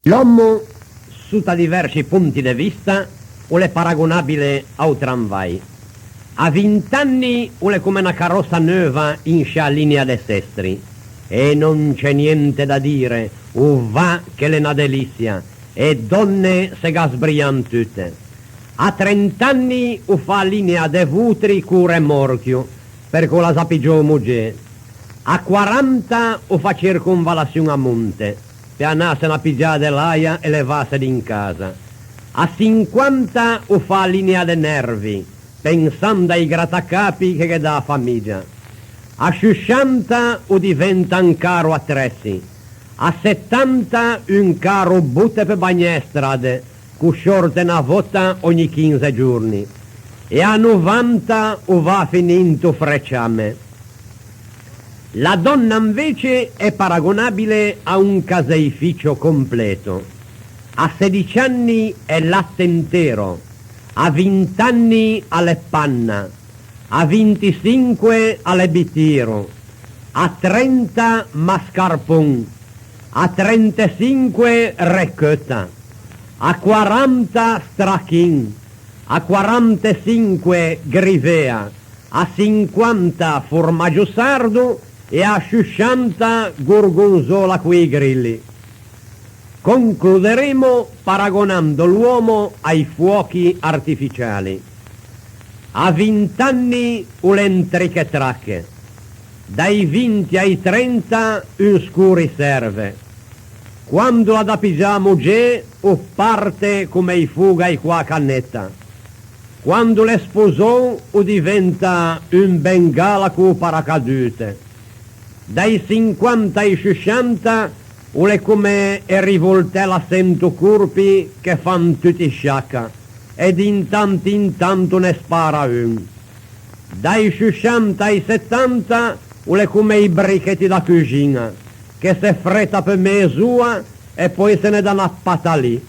L'uomo, sotto diversi punti di vista, è paragonabile al tramvai. A 20 anni è come una carrozza nuova in scia linea de sestri e non c'è niente da dire, va che le una delizia e donne se gasbrian tutte. A 30 anni fa linea de vutri cura e morchio, per la sapigio moglie. A 40 fa circonvalazione a monte, per andarsi a pigiare dell'aia e levarsi in casa. A 50 fa linea de nervi, pensando ai grattacapi che dà famiglia. A 60 diventa un caro attrezzi. A 70 un caro butte per bagnestrade, con shorte una volta ogni 15 giorni. E a 90 va finito frecciame. La donna invece è paragonabile a un caseificio completo. A 16 anni è latte intero, a 20 anni alle panna, a 25 alle bitiro, a 30 mascarpon, a 35 recchetta, a 40 strachin, a 45 grivea, a 50 formaggio sardo e a 60 gorgonzola coi grilli. Concluderemo paragonando l'uomo ai fuochi artificiali. A 20 anni un'entriche tracche, dai 20 ai 30 un scuri serve. Quando la da pigiamo già o parte come i fuga e qua cannetta. Quando le sposò o diventa un bengala con paracadute. Dai 50 ai 60 è come e rivoltella 100 corpi che fan tutti sciacca ed in tanto ne spara un. Dai 60 ai 70 è come i brichetti da cucina che se fretta per mezz'ora e poi se ne dà una pata lì.